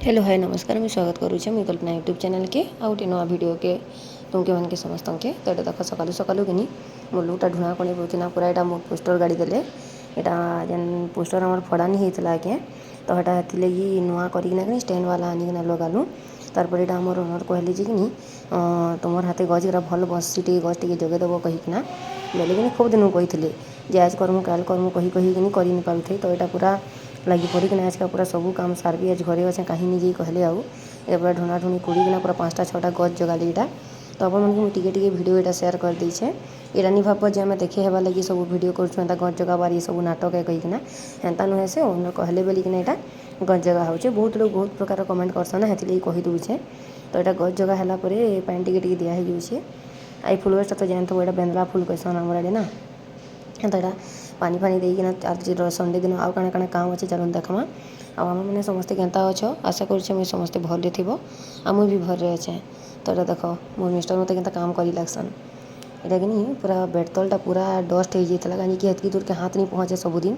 Hello hi नमस्कार मुझे स्वागत करुचे मुझे कल्पना यूट्यूब चैनल के आउटे नुआ वीडियो के तुमके मन के समस्त के तो ये देख सकालू सकालू कि मो लुटा ढुआ कणी बोलना पूरा यहाँ मो पोस्टर गाड़ी देले यहाँ जेन पोस्टर आम फड़ा नहीं होता आगे तो यहाँ लगी नुआ करना स्टैंड वाला आनिकना लगालु तारपर यहाँ आम ओनर कहले कि तुम हाथ गज गुरा भल बसी गज टे जगेदेव कहीकिना बोले कि खूब दिन कही जे आज करमु काल करमु कहीकिन कर नहीं पारे तो यहाँ पूरा लगी पड़िकना आज का पूरा सब काम सारी आज घरे अच्छे कहीं नहीं कहले आउ ये पूरा ढुना ढुनी कुड़ीना पूरा 5टा 6टा गज जगाली यहाँ तो आप मुझे टे भिडियो यहाँ सेयार कर देचे यहाँ नहीं भाव जे आम देखे हेबा लगी सब भिडियो करूँ गज जगाबार ये सब नाटक है कहीकिना हेन्ता नुहे से ओनर कहले बोलिकिना यहाँ गज जगा हो बहुत लोग बहुत प्रकार कमेंट करसन ना हेती कहीदे तो यहाँ गज जगा है पानी टे दिहे आई फुल वेस्ट तो जानते यहाँ बेंदला फुल कहसन आम आड़े ना तो यहाँ पानी फानी देकिना आज संडे दिन आउ काଣା काଣା काम अच्छे चलते देखमा आम मैंने समस्ते केन्ता अच्छ आशा कर समस्ते भले थी मुझे भी भरे अच्छे तो यहाँ देख मो मिस्टर मत के काम कर लगसन यहाँ कि पूरा बेडतलटा पूरा डस्ट हो जाता कहीं हेतकी दूर के हाथ नहीं पहुँचे सबुदिन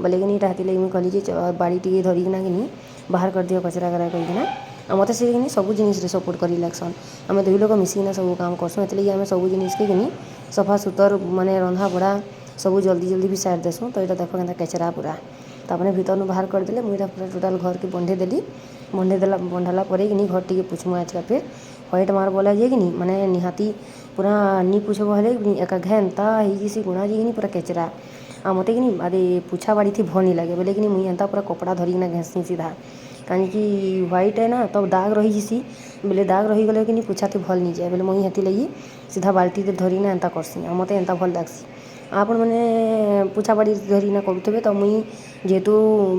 बोले कि हाथी लगे मुझे कहली बाड़ी टे धरिकिना कि बाहर कर दियो कचरा करा कहीकिना मत से सब जिनिस सपोर्ट कर लगसन आम 2 लोग मिसिकिना सब काम करसुँ ये आम सब जिनिस के सफा सुतर माने रंधा बड़ा सब जल्दी जल्दी भी साइड देसुँ तो यहाँ देख के कचरा पूरा तापर भीतर बाहर करदे मुझे पूरा टोटाल घर के बंधेदेली बंधाला कि घर टे पुछमु आज का फिर व्हाइट मार्बल है कि माने निहाती पूरा नी पुछब हेले एका घेनता हो गुणा जी पूरा कचरा आ मत कि अरे पुछा बाड़ी थी भल नहीं लगे बोले कि मुझे एंता पूरा कपड़ा धरिकिना घेसी सीधा कहीं व्हाइट है ना तो दाग रही जैसी बोले दाग रही गले कि पुछा थी भल नहीं जाए बोले मुझे हेती लगी सीधा बाल्टी धरिना एंता करसी मत एंता भल लगसी आपण मैंने पुछा बाड़ी धरिना करुवे तो मुई जेहेतु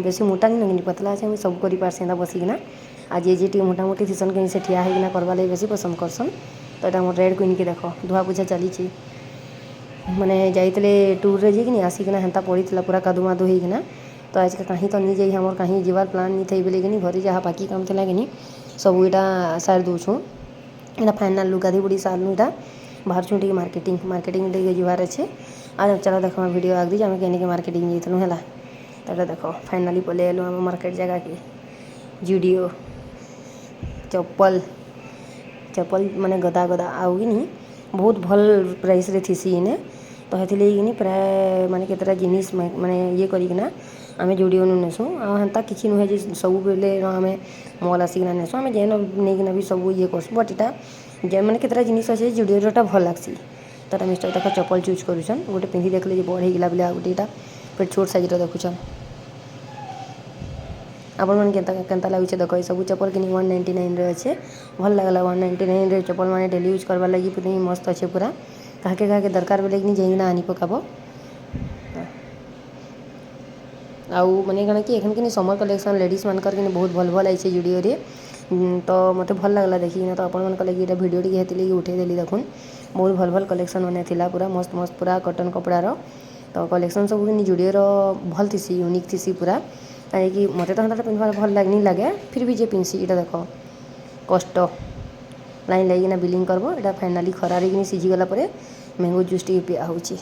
बेसी मोटा नहीं लगे पतला अच्छे मुझे सब कर पार्सी बसिकिना आज ये जी मोटा मोटी थीसन कि से ठिया होना करवा लगे बेसी पसंद करसन तो यहाँ मोर रेड क्वीन के देख धुआ पूछा चली मैंने जाइए टूर रे जी आसिकिना हेन्ता पड़ी पूरा कादुमादु होना तो आज का कहीं तो नहीं जाइए हमार कहीं जीवार प्लान नहीं थे बोले कि घरे जहाँ बाकी काम था कि सब यहाँ सार दूँ यहाँ फाइनाल लुगाधी बुड़ी सारू यहाँ बाहर छुँ मार्केटिंग टे जीवार अच्छे आज चलो देख वीडियो आग दी आम के मार्केटिंग जाइलु है तो देख फाइनाली पलि आलु आम मार्केट जगह के जुडियो चप्पल माने गदा गदा आउ कि बहुत भल प्राइस रे थीसी इने तो हेती प्राय माने केतरा जिनिस माने ये करिकिना आम जुडियो नेसुँ आंता किसी नुहे जे सब बेले आम मॉल आसिकिना नेसुँ आम जेन नहीं भी सब ये करसुँ बट यहाँ जे मैंने केतरा जिनिस अच्छे जुडियोटा भल लगसी तो मिस्टर तक चप्पल चूज करुछन गोटे पिंधि देखले बड़े गला बोले आ गोटे फिर छोट साइज देखुछन आपण मैंने केन्ता लगे देख सब चप्पल कि 199 अच्छे भल लगला 199 चप्पल मैंने डेली यूज करवा लगी पूरी मस्त अच्छे पूरा क्या दरकार बोले कि जाइना आनी पकाब आउ मैंने कण कि एखन समर कलेक्शन लेडीज मानकर बहुत भल भल आई जुडियो रे तो मत भल लगला देखिए तो आपण मन लगे भिडियो टी हेती उठेदेली देखुन बहुत भल भल कलेक्शन मैंने थिला पूरा मस्त मस्त पूरा कॉटन कपड़ार तो कलेक्शन सब जुडियोर भल थी यूनिक थी पूरा कहीं मत तो हाँ पिंधवार भल नहीं लगे फिर भी जे पिंधसी यहाँ देख कष्ट लाइन लगिना बिलिंग करब यहाँ फाइनाली खरारे कि सीझीगला मैंगो जूस टी पिया होची।